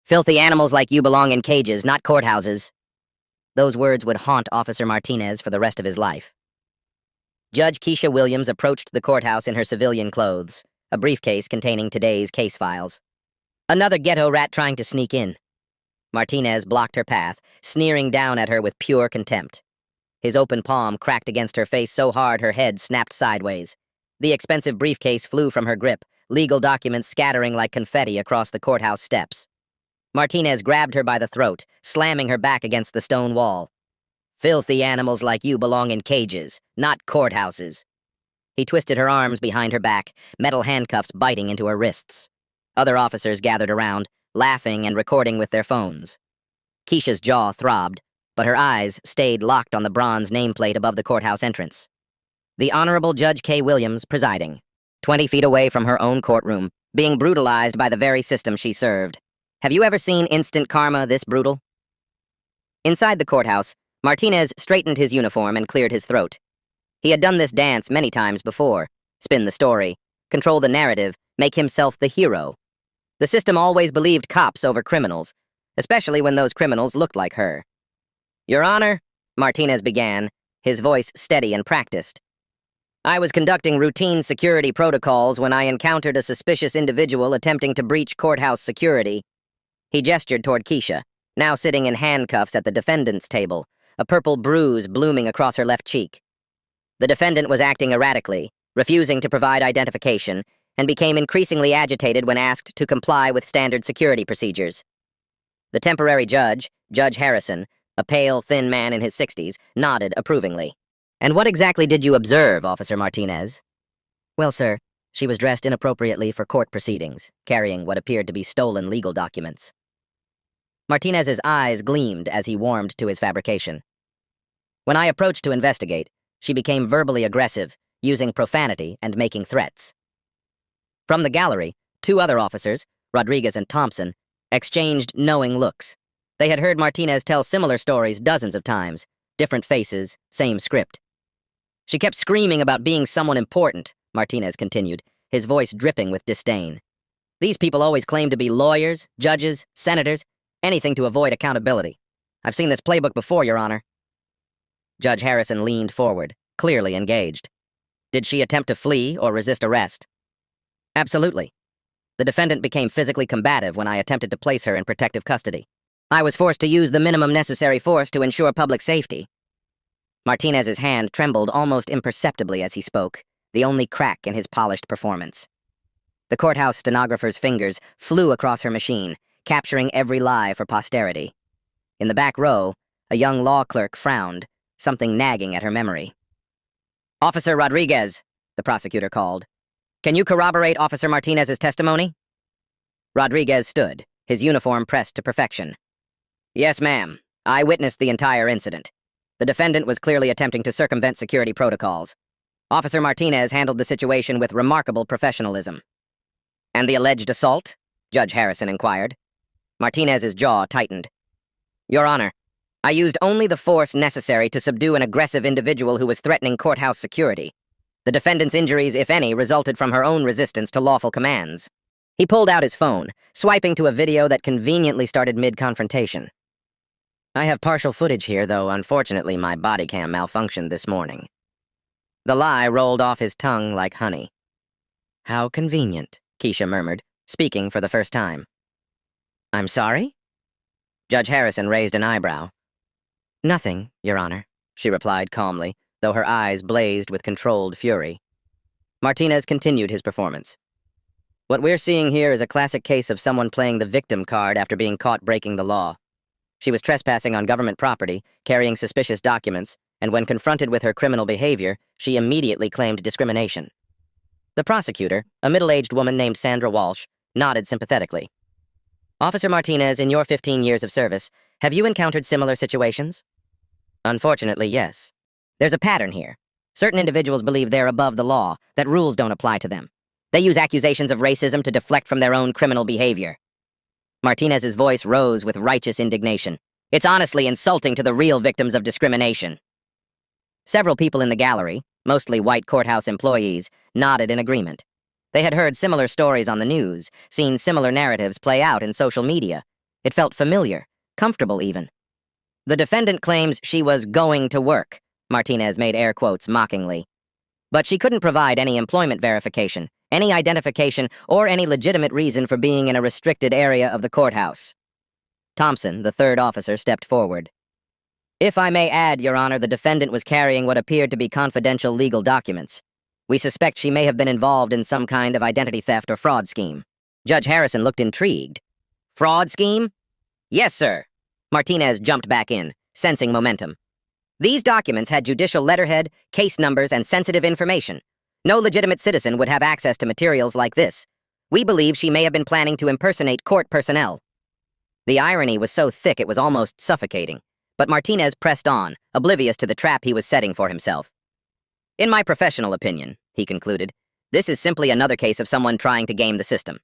Filthy animals like you belong in cages, not courthouses. Those words would haunt Officer Martinez for the rest of his life. Judge Keisha Williams approached the courthouse in her civilian clothes, a briefcase containing today's case files. Another ghetto rat trying to sneak in. Martinez blocked her path, sneering down at her with pure contempt. His open palm cracked against her face so hard her head snapped sideways. The expensive briefcase flew from her grip, legal documents scattering like confetti across the courthouse steps. Martinez grabbed her by the throat, slamming her back against the stone wall. Filthy animals like you belong in cages, not courthouses. He twisted her arms behind her back, metal handcuffs biting into her wrists. Other officers gathered around, laughing and recording with their phones. Keisha's jaw throbbed, but her eyes stayed locked on the bronze nameplate above the courthouse entrance. The Honorable Judge K. Williams presiding, 20 feet away from her own courtroom, being brutalized by the very system she served. Have you ever seen instant karma this brutal? Inside the courthouse, Martinez straightened his uniform and cleared his throat. He had done this dance many times before. Spin the story, control the narrative, make himself the hero. The system always believed cops over criminals, especially when those criminals looked like her. Your Honor, Martinez began, his voice steady and practiced. I was conducting routine security protocols when I encountered a suspicious individual attempting to breach courthouse security. He gestured toward Keisha, now sitting in handcuffs at the defendant's table, a purple bruise blooming across her left cheek. The defendant was acting erratically, refusing to provide identification, and became increasingly agitated when asked to comply with standard security procedures. The temporary judge, Judge Harrison, a pale, thin man in his 60s, nodded approvingly. And what exactly did you observe, Officer Martinez? Well, sir, she was dressed inappropriately for court proceedings, carrying what appeared to be stolen legal documents. Martinez's eyes gleamed as he warmed to his fabrication. When I approached to investigate, she became verbally aggressive, using profanity and making threats. From the gallery, two other officers, Rodriguez and Thompson, exchanged knowing looks. They had heard Martinez tell similar stories dozens of times, different faces, same script. She kept screaming about being someone important, Martinez continued, his voice dripping with disdain. These people always claim to be lawyers, judges, senators, anything to avoid accountability. I've seen this playbook before, Your Honor. Judge Harrison leaned forward, clearly engaged. Did she attempt to flee or resist arrest? Absolutely. The defendant became physically combative when I attempted to place her in protective custody. I was forced to use the minimum necessary force to ensure public safety. Martinez's hand trembled almost imperceptibly as he spoke, the only crack in his polished performance. The courthouse stenographer's fingers flew across her machine, capturing every lie for posterity. In the back row, a young law clerk frowned, something nagging at her memory. Officer Rodriguez, the prosecutor called. Can you corroborate Officer Martinez's testimony? Rodriguez stood, his uniform pressed to perfection. Yes, ma'am. I witnessed the entire incident. The defendant was clearly attempting to circumvent security protocols. Officer Martinez handled the situation with remarkable professionalism. And the alleged assault? Judge Harrison inquired. Martinez's jaw tightened. Your Honor, I used only the force necessary to subdue an aggressive individual who was threatening courthouse security. The defendant's injuries, if any, resulted from her own resistance to lawful commands. He pulled out his phone, swiping to a video that conveniently started mid-confrontation. I have partial footage here, though unfortunately my body cam malfunctioned this morning. The lie rolled off his tongue like honey. How convenient, Keisha murmured, speaking for the first time. I'm sorry? Judge Harrison raised an eyebrow. Nothing, Your Honor, she replied calmly, though her eyes blazed with controlled fury. Martinez continued his performance. What we're seeing here is a classic case of someone playing the victim card after being caught breaking the law. She was trespassing on government property, carrying suspicious documents, and when confronted with her criminal behavior, she immediately claimed discrimination. The prosecutor, a middle-aged woman named Sandra Walsh, nodded sympathetically. Officer Martinez, in your 15 years of service, have you encountered similar situations? Unfortunately, yes. There's a pattern here. Certain individuals believe they're above the law, that rules don't apply to them. They use accusations of racism to deflect from their own criminal behavior. Martinez's voice rose with righteous indignation. It's honestly insulting to the real victims of discrimination. Several people in the gallery, mostly white courthouse employees, nodded in agreement. They had heard similar stories on the news, seen similar narratives play out in social media. It felt familiar, comfortable even. The defendant claims she was going to work, Martinez made air quotes mockingly. But she couldn't provide any employment verification, any identification, or any legitimate reason for being in a restricted area of the courthouse. Thompson, the third officer, stepped forward. If I may add, Your Honor, the defendant was carrying what appeared to be confidential legal documents. We suspect she may have been involved in some kind of identity theft or fraud scheme. Judge Harrison looked intrigued. Fraud scheme? Yes, sir. Martinez jumped back in, sensing momentum. These documents had judicial letterhead, case numbers, and sensitive information. No legitimate citizen would have access to materials like this. We believe she may have been planning to impersonate court personnel. The irony was so thick it was almost suffocating, but Martinez pressed on, oblivious to the trap he was setting for himself. In my professional opinion, he concluded, this is simply another case of someone trying to game the system.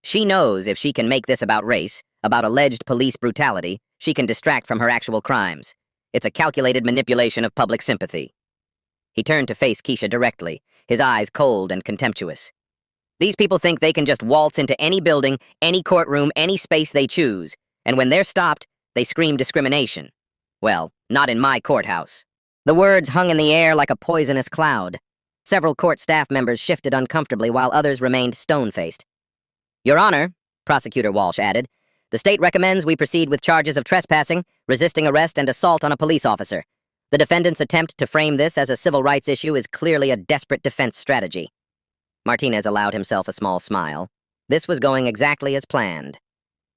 She knows if she can make this about race, about alleged police brutality, she can distract from her actual crimes. It's a calculated manipulation of public sympathy. He turned to face Keisha directly, his eyes cold and contemptuous. These people think they can just waltz into any building, any courtroom, any space they choose, and when they're stopped, they scream discrimination. Well, not in my courthouse. The words hung in the air like a poisonous cloud. Several court staff members shifted uncomfortably while others remained stone-faced. Your Honor, Prosecutor Walsh added, the state recommends we proceed with charges of trespassing, resisting arrest, and assault on a police officer. The defendant's attempt to frame this as a civil rights issue is clearly a desperate defense strategy. Martinez allowed himself a small smile. This was going exactly as planned.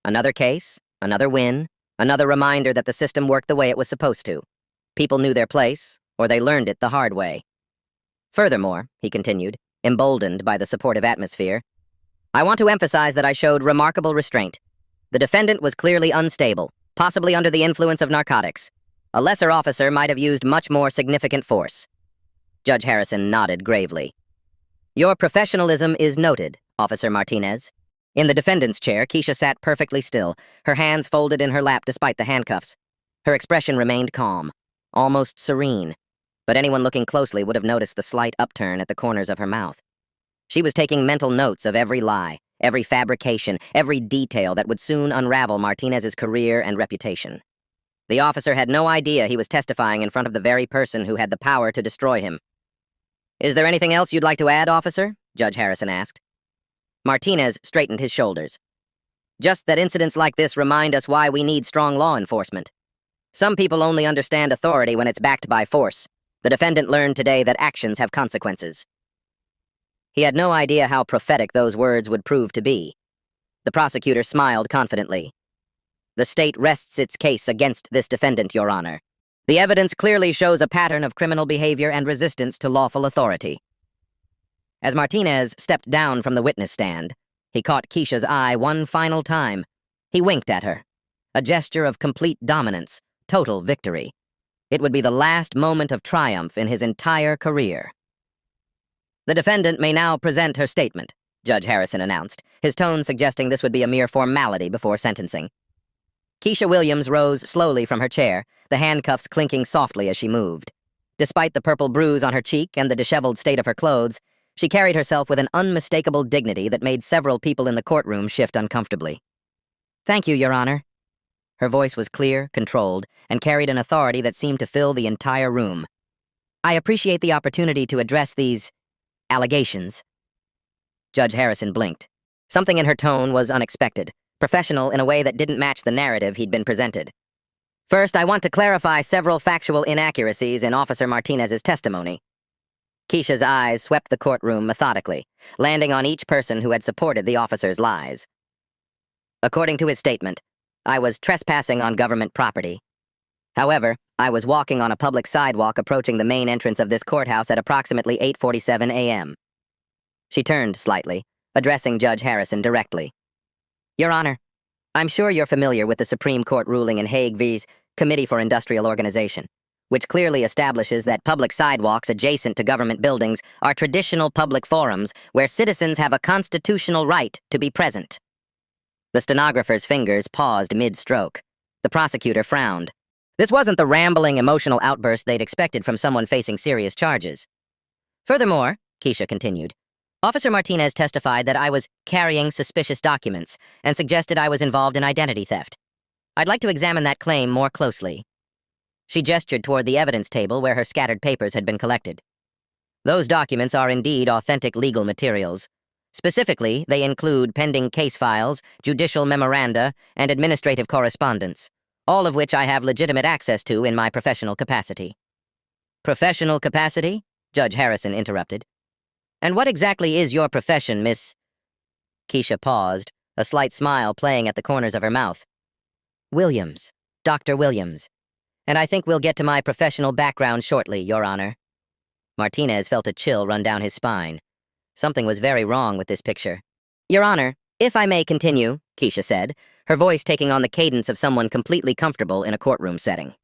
Another case, another win, another reminder that the system worked the way it was supposed to. People knew their place, or they learned it the hard way. Furthermore, he continued, emboldened by the supportive atmosphere, I want to emphasize that I showed remarkable restraint. The defendant was clearly unstable, possibly under the influence of narcotics. A lesser officer might have used much more significant force. Judge Harrison nodded gravely. Your professionalism is noted, Officer Martinez. In the defendant's chair, Keisha sat perfectly still, her hands folded in her lap despite the handcuffs. Her expression remained calm, almost serene, but anyone looking closely would have noticed the slight upturn at the corners of her mouth. She was taking mental notes of every lie, every fabrication, every detail that would soon unravel Martinez's career and reputation. The officer had no idea he was testifying in front of the very person who had the power to destroy him. Is there anything else you'd like to add, officer? Judge Harrison asked. Martinez straightened his shoulders. Just that incidents like this remind us why we need strong law enforcement. Some people only understand authority when it's backed by force. The defendant learned today that actions have consequences. He had no idea how prophetic those words would prove to be. The prosecutor smiled confidently. The state rests its case against this defendant, Your Honor. The evidence clearly shows a pattern of criminal behavior and resistance to lawful authority. As Martinez stepped down from the witness stand, he caught Keisha's eye one final time. He winked at her, a gesture of complete dominance, total victory. It would be the last moment of triumph in his entire career. The defendant may now present her statement, Judge Harrison announced, his tone suggesting this would be a mere formality before sentencing. Keisha Williams rose slowly from her chair, the handcuffs clinking softly as she moved. Despite the purple bruise on her cheek and the disheveled state of her clothes, she carried herself with an unmistakable dignity that made several people in the courtroom shift uncomfortably. Thank you, Your Honor. Her voice was clear, controlled, and carried an authority that seemed to fill the entire room. I appreciate the opportunity to address these allegations. Judge Harrison blinked. Something in her tone was unexpected, professional in a way that didn't match the narrative he'd been presented. First, I want to clarify several factual inaccuracies in Officer Martinez's testimony. Keisha's eyes swept the courtroom methodically, landing on each person who had supported the officer's lies. According to his statement, I was trespassing on government property. However, I was walking on a public sidewalk approaching the main entrance of this courthouse at approximately 8:47 a.m. She turned slightly, addressing Judge Harrison directly. Your Honor, I'm sure you're familiar with the Supreme Court ruling in Hague v's Committee for Industrial Organization, which clearly establishes that public sidewalks adjacent to government buildings are traditional public forums where citizens have a constitutional right to be present. The stenographer's fingers paused mid-stroke. The prosecutor frowned. This wasn't the rambling, emotional outburst they'd expected from someone facing serious charges. Furthermore, Keisha continued, Officer Martinez testified that I was carrying suspicious documents and suggested I was involved in identity theft. I'd like to examine that claim more closely. She gestured toward the evidence table where her scattered papers had been collected. Those documents are indeed authentic legal materials. Specifically, they include pending case files, judicial memoranda, and administrative correspondence, all of which I have legitimate access to in my professional capacity. Professional capacity? Judge Harrison interrupted. And what exactly is your profession, Miss... Keisha paused, a slight smile playing at the corners of her mouth. Williams. Dr. Williams. And I think we'll get to my professional background shortly, Your Honor. Martinez felt a chill run down his spine. Something was very wrong with this picture. Your Honor, if I may continue, Keisha said, her voice taking on the cadence of someone completely comfortable in a courtroom setting.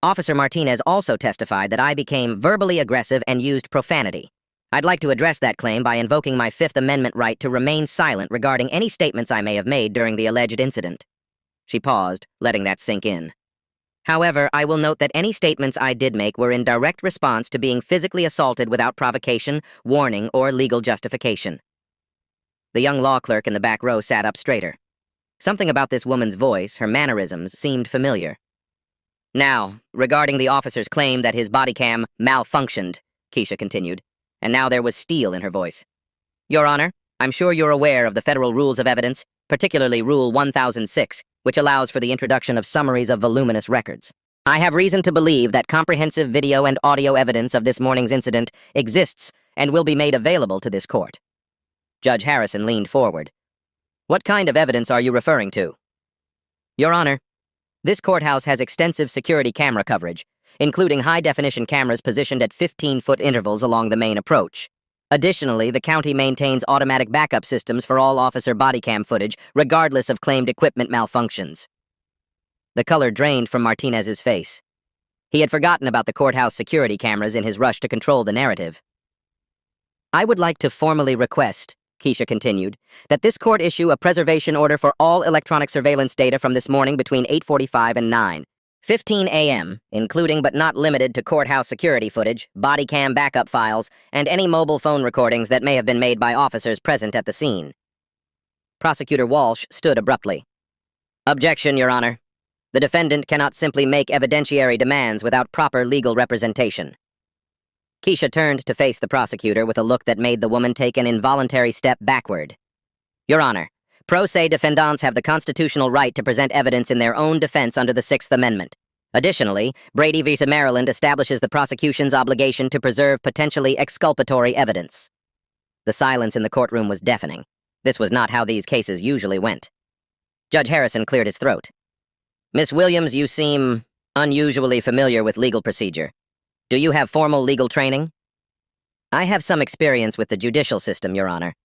Officer Martinez also testified that I became verbally aggressive and used profanity. I'd like to address that claim by invoking my Fifth Amendment right to remain silent regarding any statements I may have made during the alleged incident. She paused, letting that sink in. However, I will note that any statements I did make were in direct response to being physically assaulted without provocation, warning, or legal justification. The young law clerk in the back row sat up straighter. Something about this woman's voice, her mannerisms, seemed familiar. Now, regarding the officer's claim that his body cam malfunctioned, Keisha continued, and now there was steel in her voice. Your Honor, I'm sure you're aware of the federal rules of evidence, particularly Rule 1006, which allows for the introduction of summaries of voluminous records. I have reason to believe that comprehensive video and audio evidence of this morning's incident exists and will be made available to this court. Judge Harrison leaned forward. What kind of evidence are you referring to? Your Honor, this courthouse has extensive security camera coverage, including high-definition cameras positioned at 15-foot intervals along the main approach. Additionally, the county maintains automatic backup systems for all officer body cam footage, regardless of claimed equipment malfunctions. The color drained from Martinez's face. He had forgotten about the courthouse security cameras in his rush to control the narrative. I would like to formally request, Keisha continued, that this court issue a preservation order for all electronic surveillance data from this morning between 8:45 and 9:15 a.m., including but not limited to courthouse security footage, body cam backup files, and any mobile phone recordings that may have been made by officers present at the scene. Prosecutor Walsh stood abruptly. Objection, Your Honor. The defendant cannot simply make evidentiary demands without proper legal representation. Keisha turned to face the prosecutor with a look that made the woman take an involuntary step backward. Your Honor, pro se defendants have the constitutional right to present evidence in their own defense under the Sixth Amendment. Additionally, Brady v. Maryland establishes the prosecution's obligation to preserve potentially exculpatory evidence. The silence in the courtroom was deafening. This was not how these cases usually went. Judge Harrison cleared his throat. Miss Williams, you seem unusually familiar with legal procedure. Do you have formal legal training? I have some experience with the judicial system, Your Honor.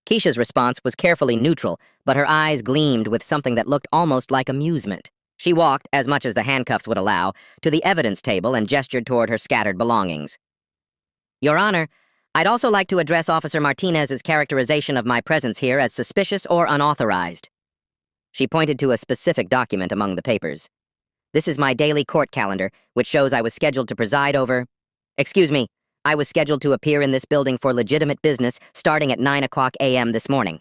Keisha's response was carefully neutral, but her eyes gleamed with something that looked almost like amusement. She walked, as much as the handcuffs would allow, to the evidence table and gestured toward her scattered belongings. Your Honor, I'd also like to address Officer Martinez's characterization of my presence here as suspicious or unauthorized. She pointed to a specific document among the papers. This is my daily court calendar, which shows I was scheduled to preside over... I was scheduled to appear in this building for legitimate business starting at 9:00 a.m. this morning.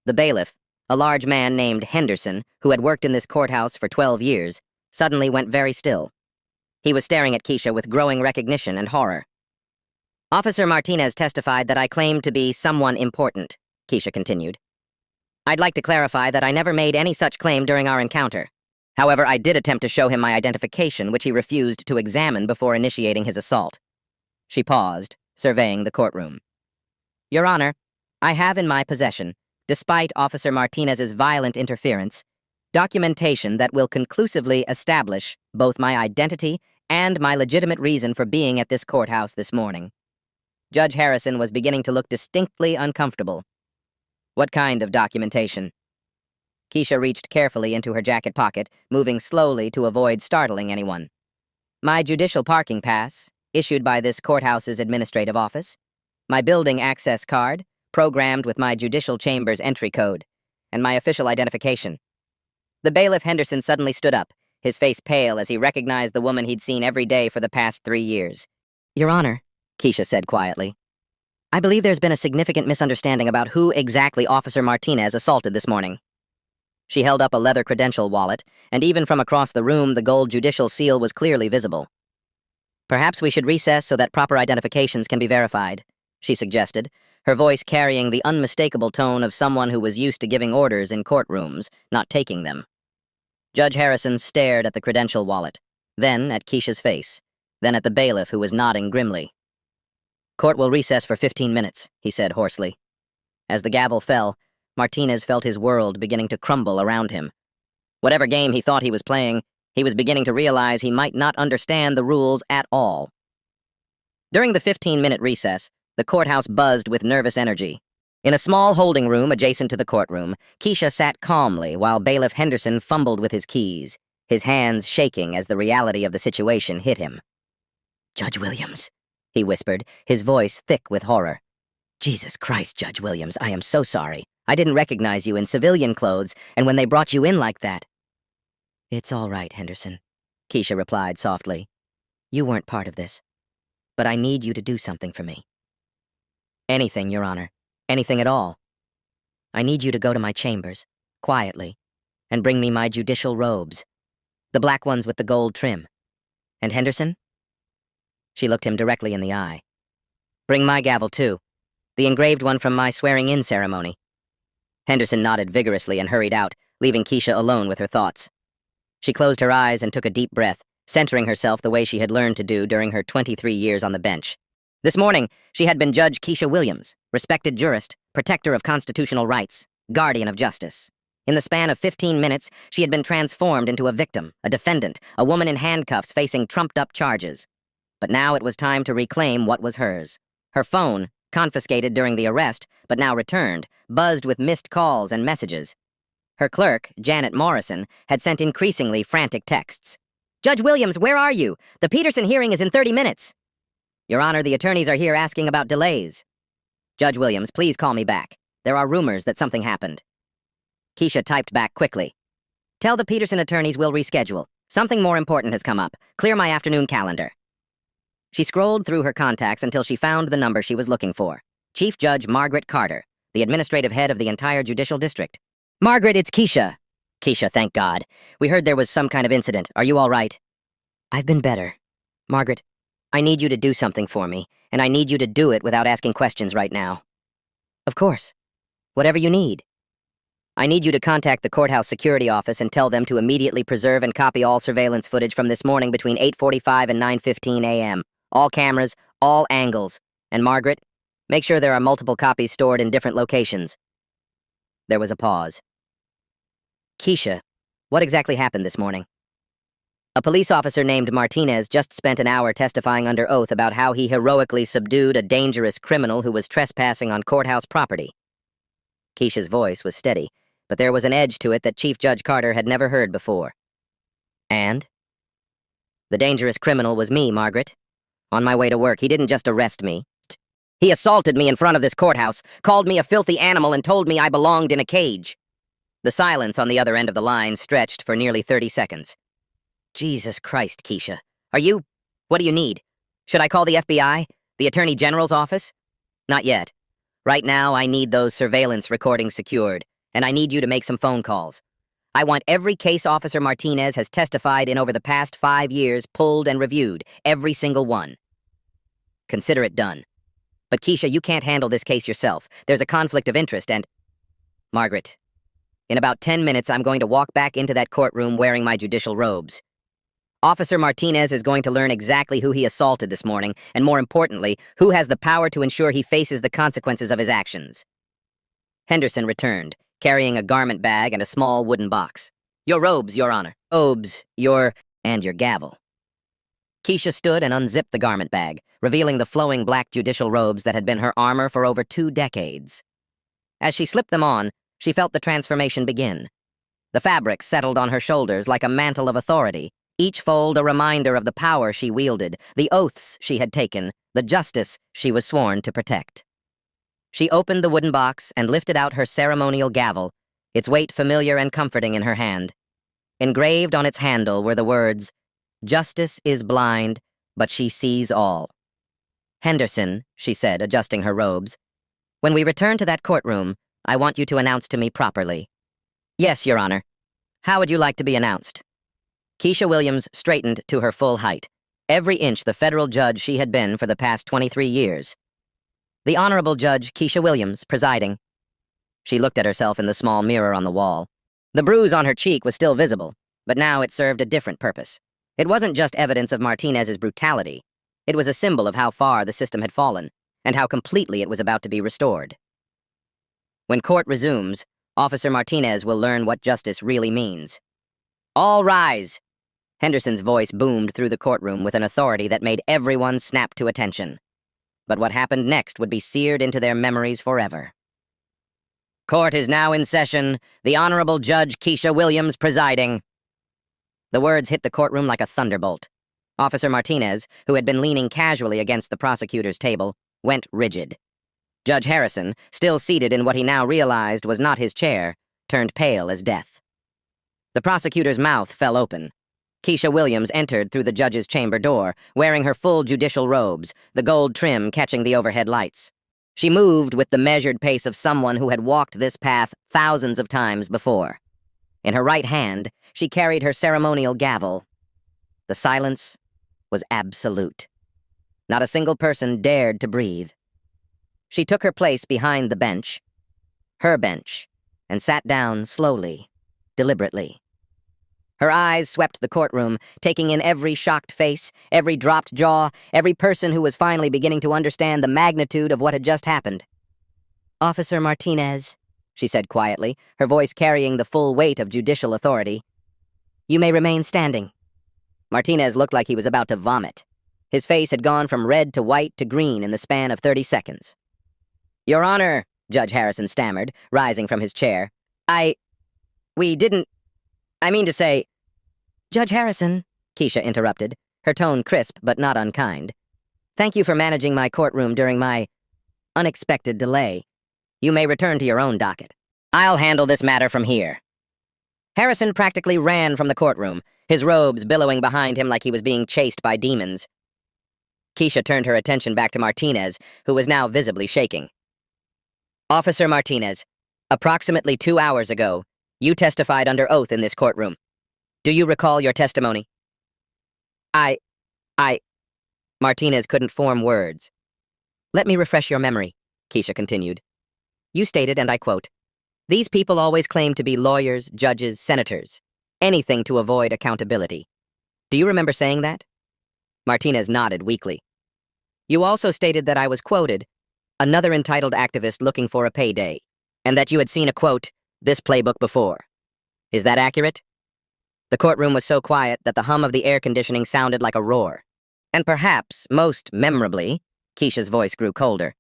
The bailiff, a large man named Henderson, who had worked in this courthouse for 12 years, suddenly went very still. He was staring at Keisha with growing recognition and horror. Officer Martinez testified that I claimed to be someone important, Keisha continued. I'd like to clarify that I never made any such claim during our encounter. However, I did attempt to show him my identification, which he refused to examine before initiating his assault. She paused, surveying the courtroom. Your Honor, I have in my possession, despite Officer Martinez's violent interference, documentation that will conclusively establish both my identity and my legitimate reason for being at this courthouse this morning. Judge Harrison was beginning to look distinctly uncomfortable. What kind of documentation? Keisha reached carefully into her jacket pocket, moving slowly to avoid startling anyone. My judicial parking pass, issued by this courthouse's administrative office, my building access card, programmed with my judicial chamber's entry code, and my official identification. The bailiff Henderson suddenly stood up, his face pale as he recognized the woman he'd seen every day for the past 3 years. Your Honor, Keisha said quietly. I believe there's been a significant misunderstanding about who exactly Officer Martinez assaulted this morning. She held up a leather credential wallet, and even from across the room, the gold judicial seal was clearly visible. Perhaps we should recess so that proper identifications can be verified, she suggested, her voice carrying the unmistakable tone of someone who was used to giving orders in courtrooms, not taking them. Judge Harrison stared at the credential wallet, then at Keisha's face, then at the bailiff who was nodding grimly. "Court will recess for 15 minutes, he said hoarsely. As the gavel fell, Martinez felt his world beginning to crumble around him. Whatever game he thought he was playing, he was beginning to realize he might not understand the rules at all. During the 15-minute recess, the courthouse buzzed with nervous energy. In a small holding room adjacent to the courtroom, Keisha sat calmly while Bailiff Henderson fumbled with his keys, his hands shaking as the reality of the situation hit him. "Judge Williams," he whispered, his voice thick with horror. "Jesus Christ, Judge Williams, I am so sorry. I didn't recognize you in civilian clothes, and when they brought you in like that—" "It's all right, Henderson," Keisha replied softly. "You weren't part of this. But I need you to do something for me." "Anything, Your Honor. Anything at all. I need you to go to my chambers, quietly, and bring me my judicial robes. The black ones with the gold trim. And Henderson?" She looked him directly in the eye. "Bring my gavel, too. The engraved one from my swearing-in ceremony." Henderson nodded vigorously and hurried out, leaving Keisha alone with her thoughts. She closed her eyes and took a deep breath, centering herself the way she had learned to do during her 23 years on the bench. This morning, she had been Judge Keisha Williams, respected jurist, protector of constitutional rights, guardian of justice. In the span of 15 minutes, she had been transformed into a victim, a defendant, a woman in handcuffs facing trumped-up charges. But now it was time to reclaim what was hers. Her phone, confiscated during the arrest, but now returned, buzzed with missed calls and messages. Her clerk, Janet Morrison, had sent increasingly frantic texts. "Judge Williams, where are you? The Peterson hearing is in 30 minutes. Your Honor, the attorneys are here asking about delays. Judge Williams, please call me back. There are rumors that something happened." Keisha typed back quickly. "Tell the Peterson attorneys we'll reschedule. Something more important has come up. Clear my afternoon calendar." She scrolled through her contacts until she found the number she was looking for. Chief Judge Margaret Carter, the administrative head of the entire judicial district. "Margaret, it's Keisha." "Keisha, thank God. We heard there was some kind of incident. Are you all right?" "I've been better. Margaret, I need you to do something for me, and I need you to do it without asking questions right now." "Of course. Whatever you need." "I need you to contact the courthouse security office and tell them to immediately preserve and copy all surveillance footage from this morning between 8:45 and 9:15 a.m. All cameras, all angles. And Margaret, make sure there are multiple copies stored in different locations." There was a pause. "Keisha, what exactly happened this morning?" "A police officer named Martinez just spent an hour testifying under oath about how he heroically subdued a dangerous criminal who was trespassing on courthouse property." Keisha's voice was steady, but there was an edge to it that Chief Judge Carter had never heard before. "And?" "The dangerous criminal was me, Margaret. On my way to work, he didn't just arrest me. He assaulted me in front of this courthouse, called me a filthy animal, and told me I belonged in a cage." The silence on the other end of the line stretched for nearly 30 seconds. "Jesus Christ, Keisha. What do you need? Should I call the FBI? The Attorney General's office?" "Not yet. Right now, I need those surveillance recordings secured, and I need you to make some phone calls. I want every case Officer Martinez has testified in over the past 5 years pulled and reviewed, every single one. Consider it done. But Keisha, you can't handle this case yourself. There's a conflict of interest and—" "Margaret, in about 10 minutes, I'm going to walk back into that courtroom wearing my judicial robes. Officer Martinez is going to learn exactly who he assaulted this morning, and more importantly, who has the power to ensure he faces the consequences of his actions." Henderson returned, carrying a garment bag and a small wooden box. "Your robes, Your Honor. Robes, and your gavel." Keisha stood and unzipped the garment bag, revealing the flowing black judicial robes that had been her armor for over 2 decades. As she slipped them on, she felt the transformation begin. The fabric settled on her shoulders like a mantle of authority, each fold a reminder of the power she wielded, the oaths she had taken, the justice she was sworn to protect. She opened the wooden box and lifted out her ceremonial gavel, its weight familiar and comforting in her hand. Engraved on its handle were the words, "Justice is blind, but she sees all." Henderson, she said, adjusting her robes. When we return to that courtroom, I want you to announce to me properly. Yes, Your Honor. How would you like to be announced? Keisha Williams straightened to her full height, every inch the federal judge she had been for the past 23 years. The Honorable Judge Keisha Williams, presiding. She looked at herself in the small mirror on the wall. The bruise on her cheek was still visible, but now it served a different purpose. It wasn't just evidence of Martinez's brutality. It was a symbol of how far the system had fallen, and how completely it was about to be restored. When court resumes, Officer Martinez will learn what justice really means. All rise! Henderson's voice boomed through the courtroom with an authority that made everyone snap to attention. But what happened next would be seared into their memories forever. Court is now in session, the Honorable Judge Keisha Williams presiding. The words hit the courtroom like a thunderbolt. Officer Martinez, who had been leaning casually against the prosecutor's table, went rigid. Judge Harrison, still seated in what he now realized was not his chair, turned pale as death. The prosecutor's mouth fell open. Keisha Williams entered through the judge's chamber door, wearing her full judicial robes, the gold trim catching the overhead lights. She moved with the measured pace of someone who had walked this path thousands of times before. In her right hand, she carried her ceremonial gavel. The silence was absolute. Not a single person dared to breathe. She took her place behind the bench, her bench, and sat down slowly, deliberately. Her eyes swept the courtroom, taking in every shocked face, every dropped jaw, every person who was finally beginning to understand the magnitude of what had just happened. Officer Martinez, she said quietly, her voice carrying the full weight of judicial authority. You may remain standing. Martinez looked like he was about to vomit. His face had gone from red to white to green in the span of 30 seconds. Your Honor, Judge Harrison stammered, rising from his chair. I mean to say... Judge Harrison, Keisha interrupted, her tone crisp but not unkind. Thank you for managing my courtroom during my unexpected delay. You may return to your own docket. I'll handle this matter from here. Harrison practically ran from the courtroom, his robes billowing behind him like he was being chased by demons. Keisha turned her attention back to Martinez, who was now visibly shaking. Officer Martinez, approximately 2 hours ago, you testified under oath in this courtroom. Do you recall your testimony? Martinez couldn't form words. Let me refresh your memory, Keisha continued. You stated, and I quote, these people always claim to be lawyers, judges, senators. Anything to avoid accountability. Do you remember saying that? Martinez nodded weakly. You also stated that I was quoted, another entitled activist looking for a payday, and that you had seen a quote, this playbook before. Is that accurate? The courtroom was so quiet that the hum of the air conditioning sounded like a roar. And perhaps, most memorably, Keisha's voice grew colder.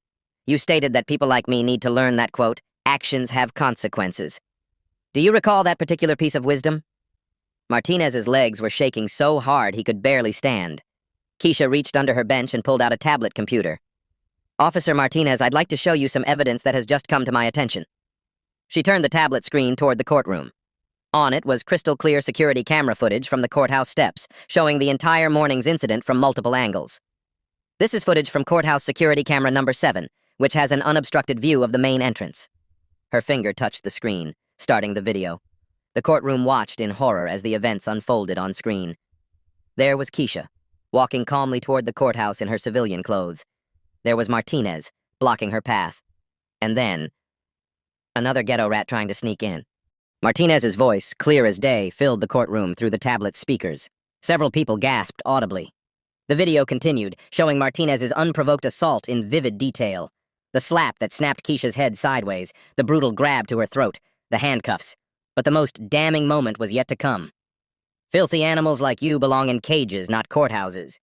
You stated that people like me need to learn that, quote, actions have consequences. Do you recall that particular piece of wisdom? Martinez's legs were shaking so hard he could barely stand. Keisha reached under her bench and pulled out a tablet computer. Officer Martinez, I'd like to show you some evidence that has just come to my attention. She turned the tablet screen toward the courtroom. On it was crystal-clear security camera footage from the courthouse steps, showing the entire morning's incident from multiple angles. This is footage from courthouse security camera number 7, which has an unobstructed view of the main entrance. Her finger touched the screen, starting the video. The courtroom watched in horror as the events unfolded on screen. There was Keisha, walking calmly toward the courthouse in her civilian clothes. There was Martinez, blocking her path. And then, another ghetto rat trying to sneak in. Martinez's voice, clear as day, filled the courtroom through the tablet's speakers. Several people gasped audibly. The video continued, showing Martinez's unprovoked assault in vivid detail. The slap that snapped Keisha's head sideways, the brutal grab to her throat, the handcuffs. But the most damning moment was yet to come. Filthy animals like you belong in cages, not courthouses.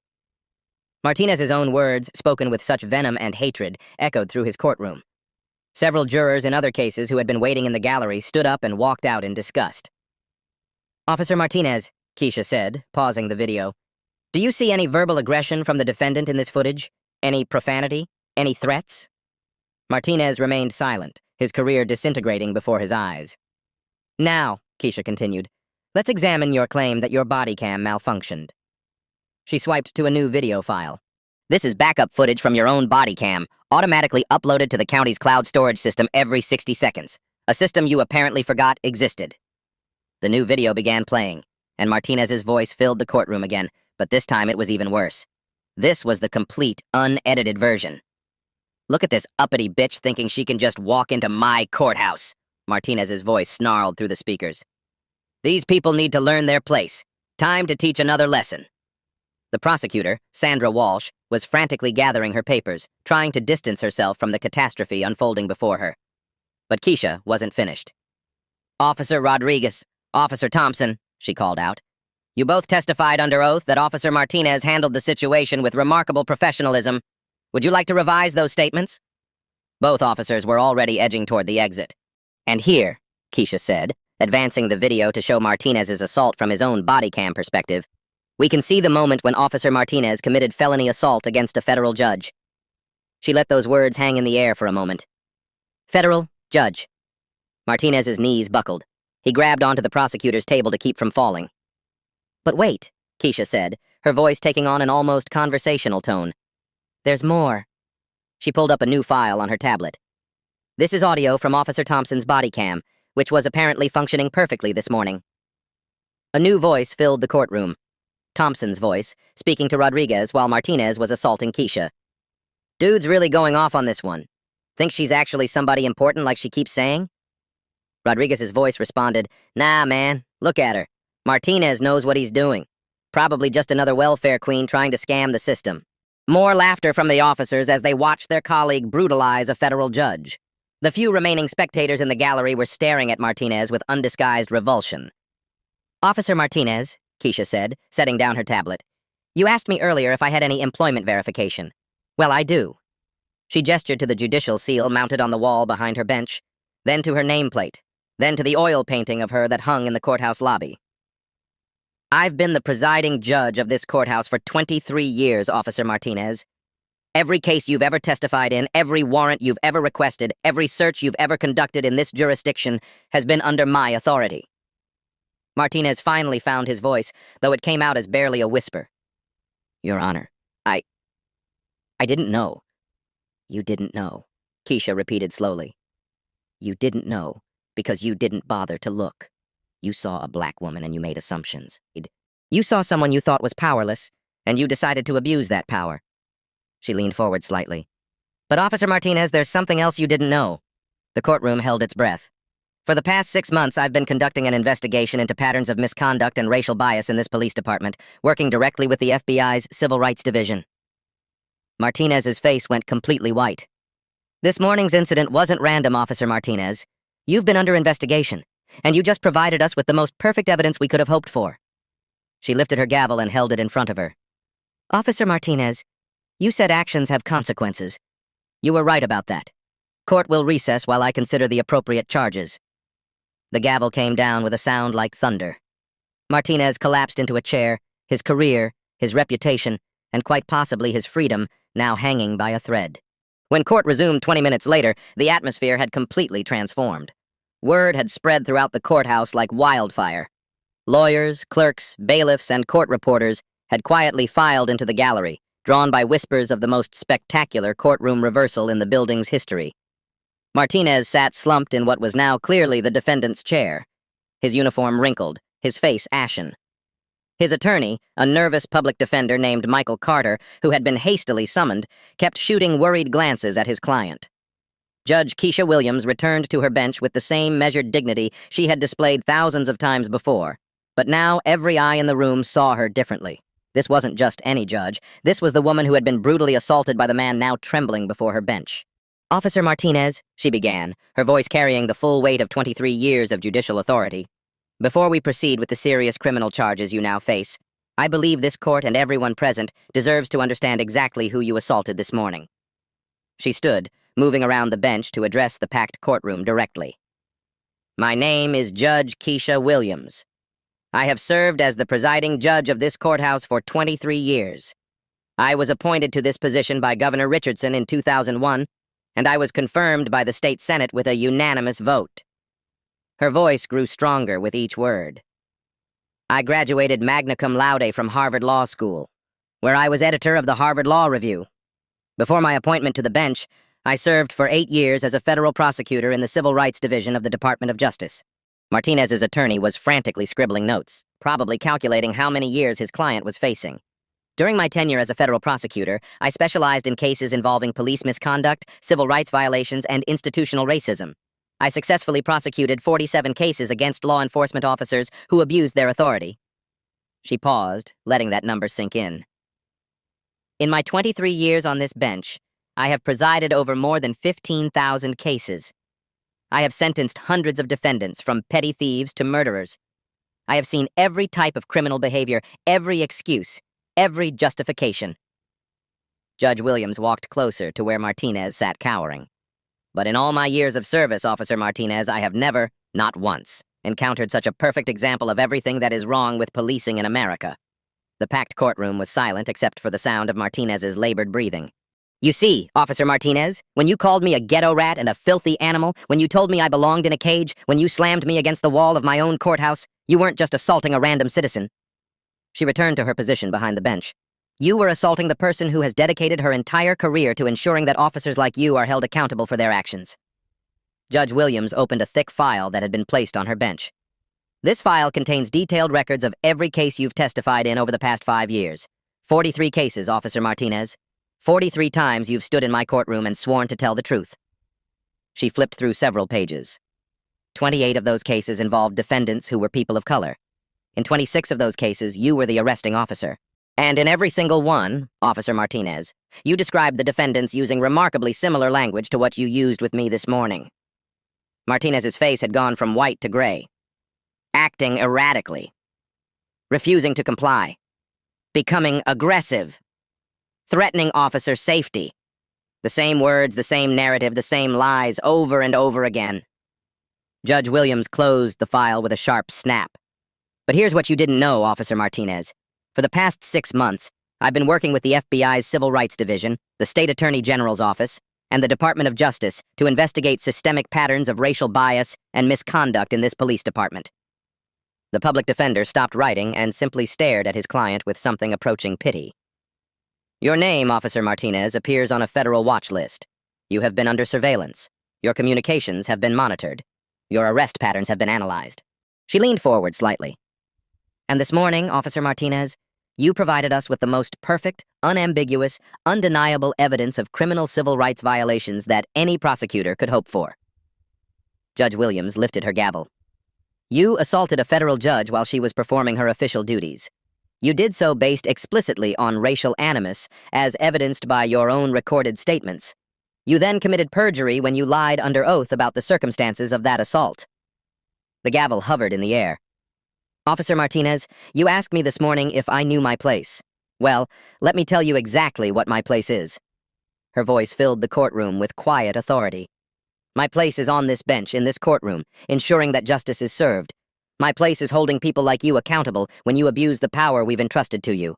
Martinez's own words, spoken with such venom and hatred, echoed through his courtroom. Several jurors in other cases who had been waiting in the gallery stood up and walked out in disgust. Officer Martinez, Keisha said, pausing the video, do you see any verbal aggression from the defendant in this footage? Any profanity? Any threats? Martinez remained silent, his career disintegrating before his eyes. Now, Keisha continued, let's examine your claim that your body cam malfunctioned. She swiped to a new video file. This is backup footage from your own body cam, automatically uploaded to the county's cloud storage system every 60 seconds, a system you apparently forgot existed. The new video began playing, and Martinez's voice filled the courtroom again, but this time it was even worse. This was the complete, unedited version. "Look at this uppity bitch thinking she can just walk into my courthouse," Martinez's voice snarled through the speakers. "These people need to learn their place. Time to teach another lesson." The prosecutor, Sandra Walsh, was frantically gathering her papers, trying to distance herself from the catastrophe unfolding before her. But Keisha wasn't finished. "Officer Rodriguez, Officer Thompson," she called out. "You both testified under oath that Officer Martinez handled the situation with remarkable professionalism. Would you like to revise those statements?" Both officers were already edging toward the exit. "And here," Keisha said, advancing the video to show Martinez's assault from his own body cam perspective, "we can see the moment when Officer Martinez committed felony assault against a federal judge." She let those words hang in the air for a moment. "Federal judge." Martinez's knees buckled. He grabbed onto the prosecutor's table to keep from falling. "But wait," Keisha said, her voice taking on an almost conversational tone. "There's more." She pulled up a new file on her tablet. "This is audio from Officer Thompson's body cam, which was apparently functioning perfectly this morning." A new voice filled the courtroom. Thompson's voice, speaking to Rodriguez while Martinez was assaulting Keisha. "Dude's really going off on this one. Think she's actually somebody important like she keeps saying?" Rodriguez's voice responded, "Nah, man, look at her. Martinez knows what he's doing. Probably just another welfare queen trying to scam the system." More laughter from the officers as they watched their colleague brutalize a federal judge. The few remaining spectators in the gallery were staring at Martinez with undisguised revulsion. "Officer Martinez," Keisha said, setting down her tablet, "you asked me earlier if I had any employment verification. Well, I do." She gestured to the judicial seal mounted on the wall behind her bench, then to her nameplate, then to the oil painting of her that hung in the courthouse lobby. "I've been the presiding judge of this courthouse for 23 years, Officer Martinez. Every case you've ever testified in, every warrant you've ever requested, every search you've ever conducted in this jurisdiction has been under my authority." Martinez finally found his voice, though it came out as barely a whisper. "Your Honor, I didn't know." "You didn't know," Keisha repeated slowly. "You didn't know because you didn't bother to look. You saw a black woman and you made assumptions. You saw someone you thought was powerless, and you decided to abuse that power." She leaned forward slightly. "But Officer Martinez, there's something else you didn't know." The courtroom held its breath. "For the past 6 months, I've been conducting an investigation into patterns of misconduct and racial bias in this police department, working directly with the FBI's Civil Rights Division." Martinez's face went completely white. "This morning's incident wasn't random, Officer Martinez. You've been under investigation, and you just provided us with the most perfect evidence we could have hoped for." She lifted her gavel and held it in front of her. "Officer Martinez, you said actions have consequences. You were right about that. Court will recess while I consider the appropriate charges." The gavel came down with a sound like thunder. Martinez collapsed into a chair, his career, his reputation, and quite possibly his freedom now hanging by a thread. When court resumed 20 minutes later, the atmosphere had completely transformed. Word had spread throughout the courthouse like wildfire. Lawyers, clerks, bailiffs, and court reporters had quietly filed into the gallery, drawn by whispers of the most spectacular courtroom reversal in the building's history. Martinez sat slumped in what was now clearly the defendant's chair, his uniform wrinkled, his face ashen. His attorney, a nervous public defender named Michael Carter, who had been hastily summoned, kept shooting worried glances at his client. Judge Keisha Williams returned to her bench with the same measured dignity she had displayed thousands of times before, but now every eye in the room saw her differently. This wasn't just any judge. This was the woman who had been brutally assaulted by the man now trembling before her bench. "Officer Martinez," she began, her voice carrying the full weight of 23 years of judicial authority, "before we proceed with the serious criminal charges you now face, I believe this court and everyone present deserves to understand exactly who you assaulted this morning." She stood, moving around the bench to address the packed courtroom directly. "My name is Judge Keisha Williams. I have served as the presiding judge of this courthouse for 23 years. I was appointed to this position by Governor Richardson in 2001, and I was confirmed by the state Senate with a unanimous vote." Her voice grew stronger with each word. "I graduated magna cum laude from Harvard Law School. where I was editor of the Harvard Law Review. Before my appointment to the bench, I served for 8 years as a federal prosecutor in the Civil Rights Division of the Department of Justice. Martinez's attorney was frantically scribbling notes, probably calculating how many years his client was facing. During my tenure as a federal prosecutor, I specialized in cases involving police misconduct, civil rights violations, and institutional racism. I successfully prosecuted 47 cases against law enforcement officers who abused their authority. She paused, letting that number sink in. In my 23 years on this bench, I have presided over more than 15,000 cases. I have sentenced hundreds of defendants, from petty thieves to murderers. I have seen every type of criminal behavior, every excuse, every justification. Judge Williams walked closer to where Martinez sat cowering. But in all my years of service, Officer Martinez, I have never, not once, encountered such a perfect example of everything that is wrong with policing in America. The packed courtroom was silent except for the sound of Martinez's labored breathing. You see, Officer Martinez, when you called me a ghetto rat and a filthy animal, when you told me I belonged in a cage, when you slammed me against the wall of my own courthouse, you weren't just assaulting a random citizen. She returned to her position behind the bench. You were assaulting the person who has dedicated her entire career to ensuring that officers like you are held accountable for their actions. Judge Williams opened a thick file that had been placed on her bench. This file contains detailed records of every case you've testified in over the past 5 years. 43 cases, Officer Martinez. 43 times you've stood in my courtroom and sworn to tell the truth. She flipped through several pages. 28 of those cases involved defendants who were people of color. In 26 of those cases, you were the arresting officer. And in every single one, Officer Martinez, you described the defendants using remarkably similar language to what you used with me this morning. Martinez's face had gone from white to gray. Acting erratically. Refusing to comply. Becoming aggressive. Threatening officer safety. The same words, the same narrative, the same lies over and over again. Judge Williams closed the file with a sharp snap. But here's what you didn't know, Officer Martinez. For the past 6 months, I've been working with the FBI's Civil Rights Division, the State Attorney General's Office, and the Department of Justice to investigate systemic patterns of racial bias and misconduct in this police department. The public defender stopped writing and simply stared at his client with something approaching pity. Your name, Officer Martinez, appears on a federal watch list. You have been under surveillance. Your communications have been monitored. Your arrest patterns have been analyzed. She leaned forward slightly. And this morning, Officer Martinez, you provided us with the most perfect, unambiguous, undeniable evidence of criminal civil rights violations that any prosecutor could hope for. Judge Williams lifted her gavel. You assaulted a federal judge while she was performing her official duties. You did so based explicitly on racial animus, as evidenced by your own recorded statements. You then committed perjury when you lied under oath about the circumstances of that assault. The gavel hovered in the air. Officer Martinez, you asked me this morning if I knew my place. Well, let me tell you exactly what my place is. Her voice filled the courtroom with quiet authority. My place is on this bench in this courtroom, ensuring that justice is served. My place is holding people like you accountable when you abuse the power we've entrusted to you.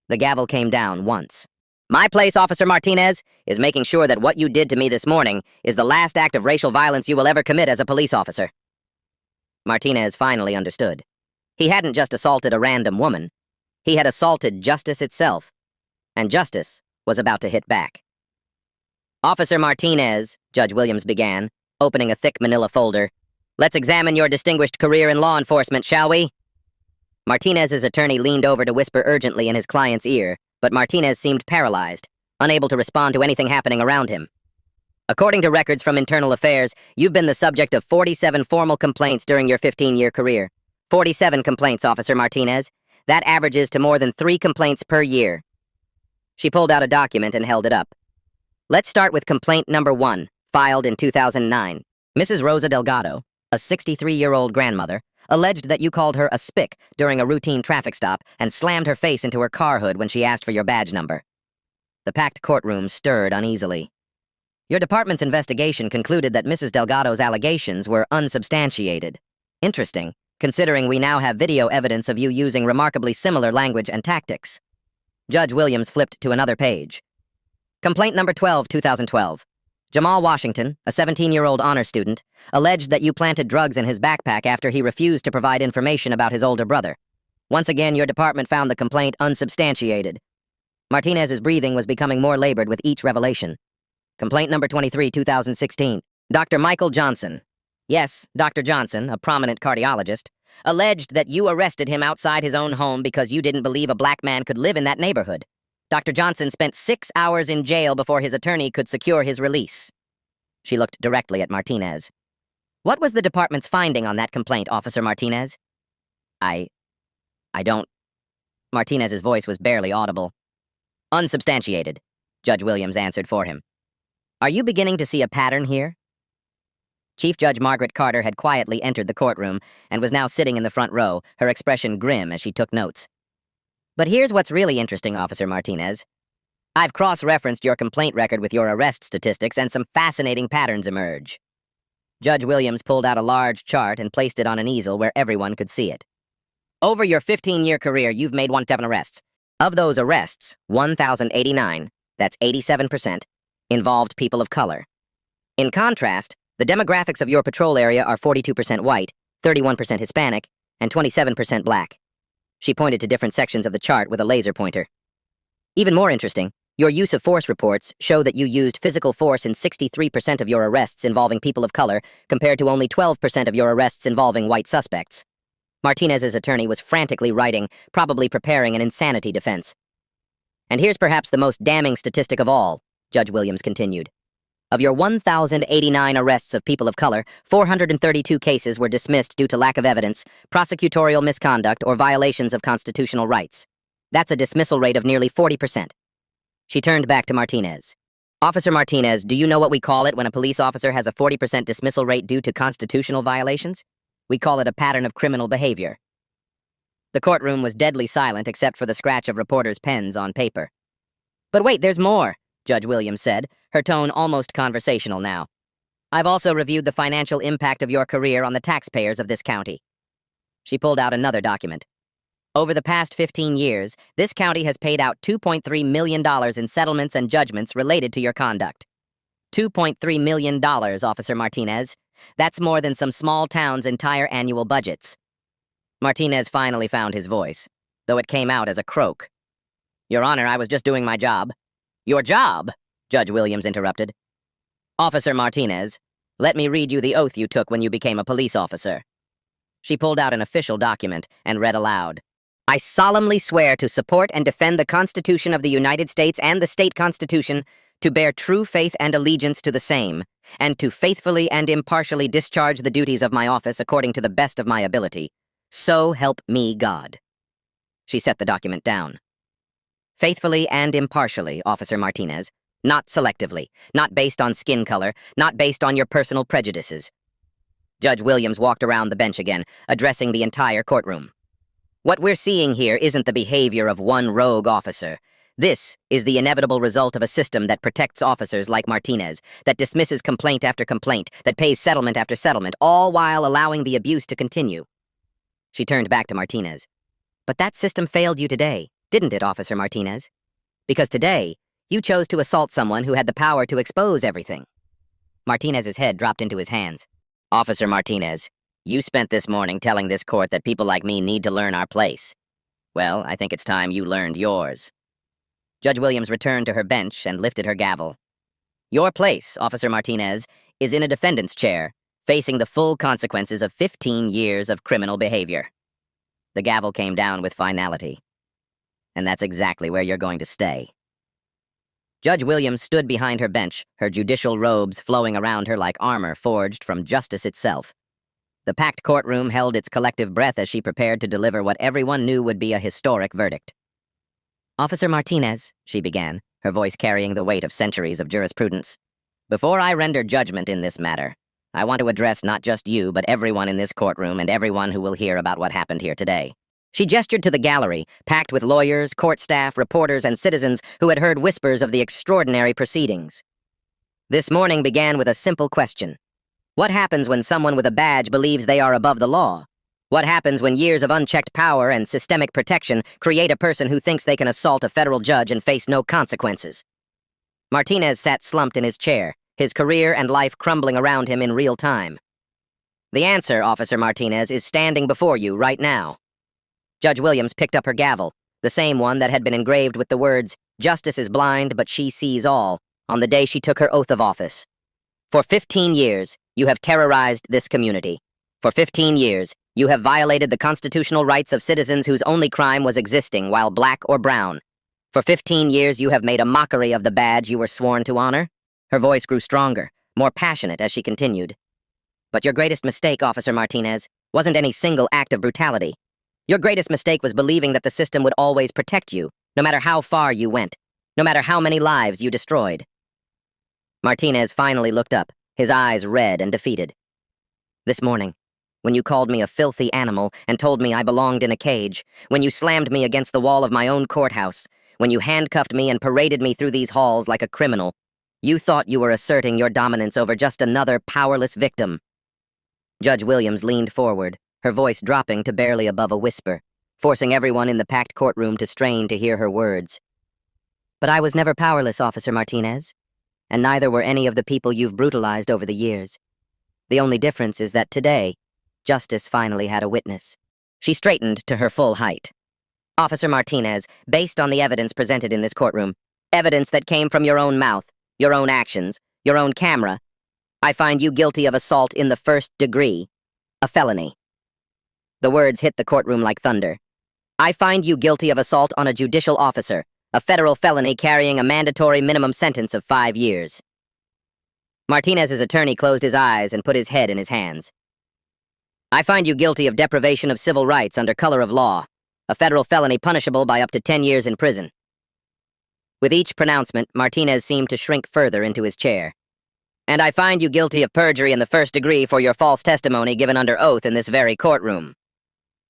The gavel came down once. My place, Officer Martinez, is making sure that what you did to me this morning is the last act of racial violence you will ever commit as a police officer. Martinez finally understood. He hadn't just assaulted a random woman. He had assaulted justice itself. And justice was about to hit back. Officer Martinez, Judge Williams began, opening a thick manila folder. Let's examine your distinguished career in law enforcement, shall we? Martinez's attorney leaned over to whisper urgently in his client's ear, but Martinez seemed paralyzed, unable to respond to anything happening around him. According to records from Internal Affairs, you've been the subject of 47 formal complaints during your 15-year career. 47 complaints, Officer Martinez. That averages to more than 3 complaints per year. She pulled out a document and held it up. Let's start with complaint number 1, filed in 2009. Mrs. Rosa Delgado, a 63-year-old grandmother, alleged that you called her a spick during a routine traffic stop and slammed her face into her car hood when she asked for your badge number. The packed courtroom stirred uneasily. Your department's investigation concluded that Mrs. Delgado's allegations were unsubstantiated. Interesting, considering we now have video evidence of you using remarkably similar language and tactics. Judge Williams flipped to another page. Complaint number 12, 2012. Jamal Washington, a 17-year-old honor student, alleged that you planted drugs in his backpack after he refused to provide information about his older brother. Once again, your department found the complaint unsubstantiated. Martinez's breathing was becoming more labored with each revelation. Complaint number 23, 2016. Dr. Michael Johnson. Yes, Dr. Johnson, a prominent cardiologist, alleged that you arrested him outside his own home because you didn't believe a black man could live in that neighborhood. Dr. Johnson spent 6 hours in jail before his attorney could secure his release. She looked directly at Martinez. What was the department's finding on that complaint, Officer Martinez? I don't... Martinez's voice was barely audible. Unsubstantiated, Judge Williams answered for him. Are you beginning to see a pattern here? Chief Judge Margaret Carter had quietly entered the courtroom and was now sitting in the front row, her expression grim as she took notes. But here's what's really interesting, Officer Martinez. I've cross-referenced your complaint record with your arrest statistics, and some fascinating patterns emerge. Judge Williams pulled out a large chart and placed it on an easel where everyone could see it. Over your 15-year career, you've made 107 arrests. Of those arrests, 1,089, that's 87%, involved people of color. In contrast, the demographics of your patrol area are 42% white, 31% Hispanic, and 27% black. She pointed to different sections of the chart with a laser pointer. Even more interesting, your use of force reports show that you used physical force in 63% of your arrests involving people of color, compared to only 12% of your arrests involving white suspects. Martinez's attorney was frantically writing, probably preparing an insanity defense. And here's perhaps the most damning statistic of all, Judge Williams continued. Of your 1,089 arrests of people of color, 432 cases were dismissed due to lack of evidence, prosecutorial misconduct, or violations of constitutional rights. That's a dismissal rate of nearly 40%. She turned back to Martinez. Officer Martinez, do you know what we call it when a police officer has a 40% dismissal rate due to constitutional violations? We call it a pattern of criminal behavior. The courtroom was deadly silent except for the scratch of reporters' pens on paper. But wait, there's more, Judge Williams said, her tone almost conversational now. I've also reviewed the financial impact of your career on the taxpayers of this county. She pulled out another document. Over the past 15 years, this county has paid out $2.3 million in settlements and judgments related to your conduct. $2.3 million, Officer Martinez. That's more than some small town's entire annual budgets. Martinez finally found his voice, though it came out as a croak. Your Honor, I was just doing my job. Your job? Judge Williams interrupted. Officer Martinez, let me read you the oath you took when you became a police officer. She pulled out an official document and read aloud. I solemnly swear to support and defend the Constitution of the United States and the state constitution, to bear true faith and allegiance to the same, and to faithfully and impartially discharge the duties of my office according to the best of my ability. So help me God. She set the document down. Faithfully and impartially, Officer Martinez, not selectively, not based on skin color, not based on your personal prejudices. Judge Williams walked around the bench again, addressing the entire courtroom. What we're seeing here isn't the behavior of one rogue officer. This is the inevitable result of a system that protects officers like Martinez, that dismisses complaint after complaint, that pays settlement after settlement, all while allowing the abuse to continue. She turned back to Martinez. But that system failed you today, didn't it, Officer Martinez? Because today, you chose to assault someone who had the power to expose everything. Martinez's head dropped into his hands. Officer Martinez, you spent this morning telling this court that people like me need to learn our place. Well, I think it's time you learned yours. Judge Williams returned to her bench and lifted her gavel. Your place, Officer Martinez, is in a defendant's chair, facing the full consequences of 15 years of criminal behavior. The gavel came down with finality. And that's exactly where you're going to stay. Judge Williams stood behind her bench, her judicial robes flowing around her like armor forged from justice itself. The packed courtroom held its collective breath as she prepared to deliver what everyone knew would be a historic verdict. Officer Martinez, she began, her voice carrying the weight of centuries of jurisprudence. Before I render judgment in this matter, I want to address not just you, but everyone in this courtroom and everyone who will hear about what happened here today. She gestured to the gallery, packed with lawyers, court staff, reporters, and citizens who had heard whispers of the extraordinary proceedings. This morning began with a simple question. What happens when someone with a badge believes they are above the law? What happens when years of unchecked power and systemic protection create a person who thinks they can assault a federal judge and face no consequences? Martinez sat slumped in his chair, his career and life crumbling around him in real time. The answer, Officer Martinez, is standing before you right now. Judge Williams picked up her gavel, the same one that had been engraved with the words, "Justice is blind, but she sees all," on the day she took her oath of office. For 15 years, you have terrorized this community. For 15 years, you have violated the constitutional rights of citizens whose only crime was existing while black or brown. For 15 years, you have made a mockery of the badge you were sworn to honor. Her voice grew stronger, more passionate as she continued. But your greatest mistake, Officer Martinez, wasn't any single act of brutality. Your greatest mistake was believing that the system would always protect you, no matter how far you went, no matter how many lives you destroyed. Martinez finally looked up, his eyes red and defeated. This morning, when you called me a filthy animal and told me I belonged in a cage, when you slammed me against the wall of my own courthouse, when you handcuffed me and paraded me through these halls like a criminal, you thought you were asserting your dominance over just another powerless victim. Judge Williams leaned forward, her voice dropping to barely above a whisper, forcing everyone in the packed courtroom to strain to hear her words. But I was never powerless, Officer Martinez, and neither were any of the people you've brutalized over the years. The only difference is that today, justice finally had a witness. She straightened to her full height. Officer Martinez, based on the evidence presented in this courtroom, evidence that came from your own mouth, your own actions, your own camera, I find you guilty of assault in the 1st degree, a felony. The words hit the courtroom like thunder. I find you guilty of assault on a judicial officer, a federal felony carrying a mandatory minimum sentence of 5 years. Martinez's attorney closed his eyes and put his head in his hands. I find you guilty of deprivation of civil rights under color of law, a federal felony punishable by up to 10 years in prison. With each pronouncement, Martinez seemed to shrink further into his chair. And I find you guilty of perjury in the 1st degree for your false testimony given under oath in this very courtroom.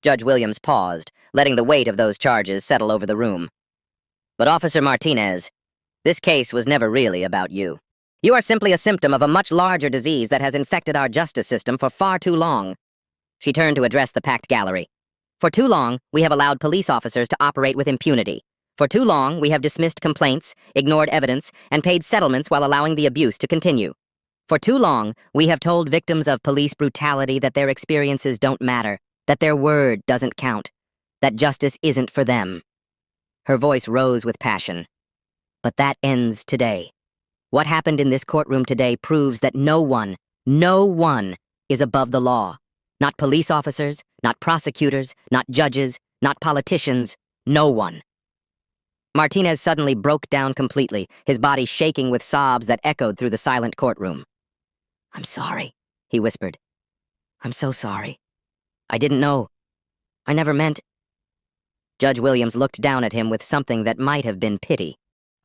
Judge Williams paused, letting the weight of those charges settle over the room. But Officer Martinez, this case was never really about you. You are simply a symptom of a much larger disease that has infected our justice system for far too long. She turned to address the packed gallery. For too long, we have allowed police officers to operate with impunity. For too long, we have dismissed complaints, ignored evidence, and paid settlements while allowing the abuse to continue. For too long, we have told victims of police brutality that their experiences don't matter, that their word doesn't count, that justice isn't for them. Her voice rose with passion. But that ends today. What happened in this courtroom today proves that no one is above the law. Not police officers, not prosecutors, not judges, not politicians, no one. Martinez suddenly broke down completely, his body shaking with sobs that echoed through the silent courtroom. I'm sorry, he whispered. I'm so sorry. I didn't know. I never meant... Judge Williams looked down at him with something that might have been pity.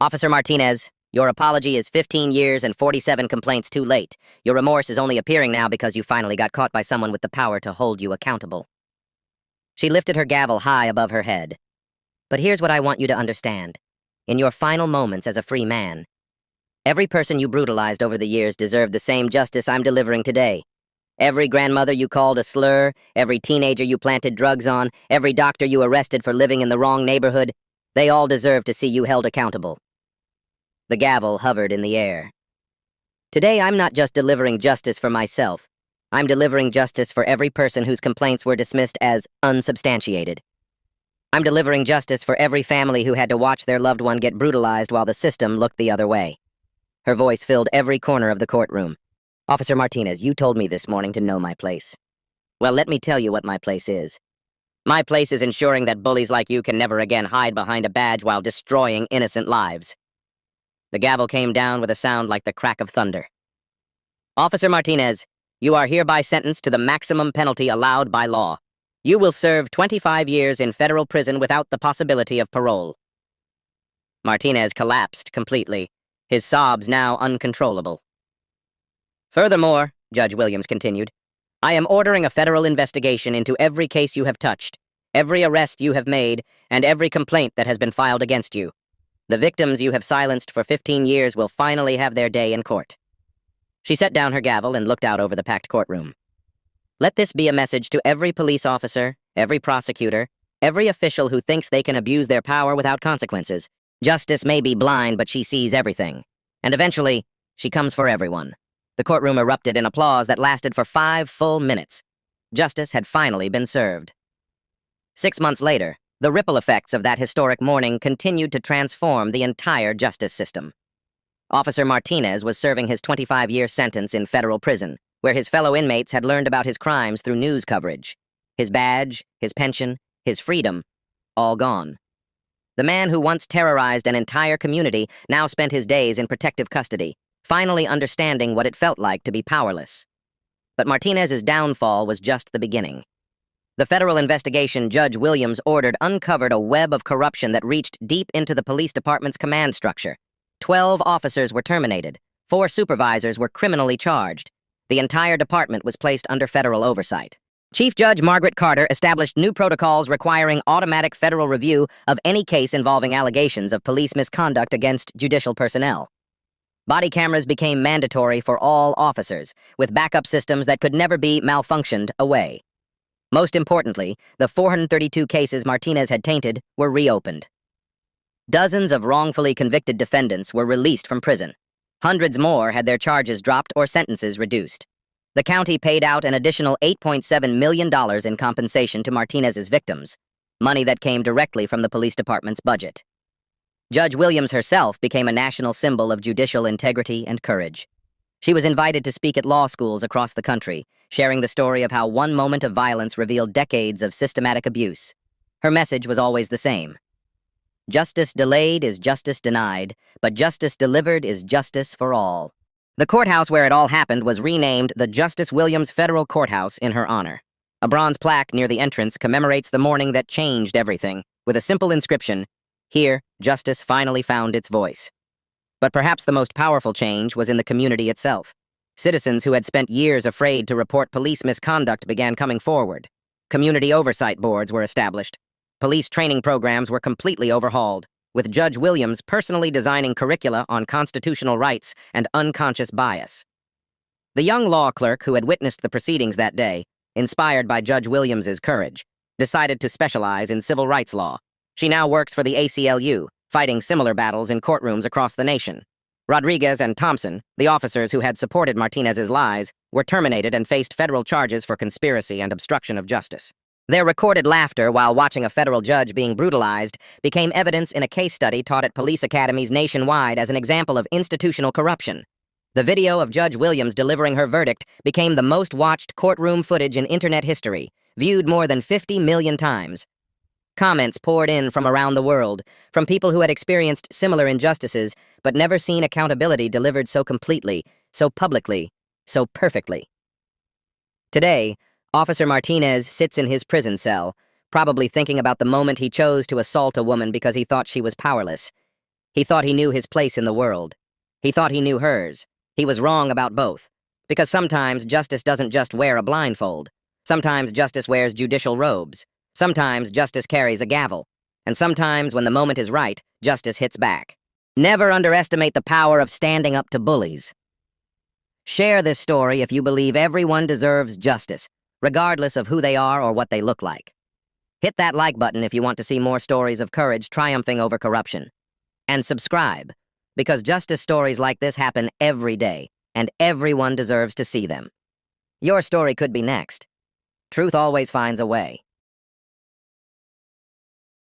Officer Martinez, your apology is 15 years and 47 complaints too late. Your remorse is only appearing now because you finally got caught by someone with the power to hold you accountable. She lifted her gavel high above her head. But here's what I want you to understand. In your final moments as a free man, every person you brutalized over the years deserved the same justice I'm delivering today. Every grandmother you called a slur, every teenager you planted drugs on, every doctor you arrested for living in the wrong neighborhood, they all deserve to see you held accountable. The gavel hovered in the air. Today, I'm not just delivering justice for myself. I'm delivering justice for every person whose complaints were dismissed as unsubstantiated. I'm delivering justice for every family who had to watch their loved one get brutalized while the system looked the other way. Her voice filled every corner of the courtroom. Officer Martinez, you told me this morning to know my place. Well, let me tell you what my place is. My place is ensuring that bullies like you can never again hide behind a badge while destroying innocent lives. The gavel came down with a sound like the crack of thunder. Officer Martinez, you are hereby sentenced to the maximum penalty allowed by law. You will serve 25 years in federal prison without the possibility of parole. Martinez collapsed completely, his sobs now uncontrollable. Furthermore, Judge Williams continued, I am ordering a federal investigation into every case you have touched, every arrest you have made, and every complaint that has been filed against you. The victims you have silenced for 15 years will finally have their day in court. She set down her gavel and looked out over the packed courtroom. Let this be a message to every police officer, every prosecutor, every official who thinks they can abuse their power without consequences. Justice may be blind, but she sees everything. And eventually, she comes for everyone. The courtroom erupted in applause that lasted for 5 full minutes. Justice had finally been served. 6 months later, the ripple effects of that historic morning continued to transform the entire justice system. Officer Martinez was serving his 25-year sentence in federal prison, where his fellow inmates had learned about his crimes through news coverage. His badge, his pension, his freedom, all gone. The man who once terrorized an entire community now spent his days in protective custody, finally understanding what it felt like to be powerless. But Martinez's downfall was just the beginning. The federal investigation Judge Williams ordered uncovered a web of corruption that reached deep into the police department's command structure. 12 officers were terminated. 4 supervisors were criminally charged. The entire department was placed under federal oversight. Chief Judge Margaret Carter established new protocols requiring automatic federal review of any case involving allegations of police misconduct against judicial personnel. Body cameras became mandatory for all officers, with backup systems that could never be malfunctioned away. Most importantly, the 432 cases Martinez had tainted were reopened. Dozens of wrongfully convicted defendants were released from prison. Hundreds more had their charges dropped or sentences reduced. The county paid out an additional $8.7 million in compensation to Martinez's victims, money that came directly from the police department's budget. Judge Williams herself became a national symbol of judicial integrity and courage. She was invited to speak at law schools across the country, sharing the story of how one moment of violence revealed decades of systematic abuse. Her message was always the same. Justice delayed is justice denied, but justice delivered is justice for all. The courthouse where it all happened was renamed the Justice Williams Federal Courthouse in her honor. A bronze plaque near the entrance commemorates the morning that changed everything, with a simple inscription, "Here, justice finally found its voice." But perhaps the most powerful change was in the community itself. Citizens who had spent years afraid to report police misconduct began coming forward. Community oversight boards were established. Police training programs were completely overhauled, with Judge Williams personally designing curricula on constitutional rights and unconscious bias. The young law clerk who had witnessed the proceedings that day, inspired by Judge Williams's courage, decided to specialize in civil rights law. She now works for the ACLU, fighting similar battles in courtrooms across the nation. Rodriguez and Thompson, the officers who had supported Martinez's lies, were terminated and faced federal charges for conspiracy and obstruction of justice. Their recorded laughter while watching a federal judge being brutalized became evidence in a case study taught at police academies nationwide as an example of institutional corruption. The video of Judge Williams delivering her verdict became the most watched courtroom footage in internet history, viewed more than 50 million times. Comments poured in from around the world, from people who had experienced similar injustices but never seen accountability delivered so completely, so publicly, so perfectly. Today, Officer Martinez sits in his prison cell, probably thinking about the moment he chose to assault a woman because he thought she was powerless. He thought he knew his place in the world. He thought he knew hers. He was wrong about both. Because sometimes justice doesn't just wear a blindfold. Sometimes justice wears judicial robes. Sometimes justice carries a gavel. And sometimes, when the moment is right, justice hits back. Never underestimate the power of standing up to bullies. Share this story if you believe everyone deserves justice, regardless of who they are or what they look like. Hit that like button if you want to see more stories of courage triumphing over corruption. And subscribe, because justice stories like this happen every day, and everyone deserves to see them. Your story could be next. Truth always finds a way.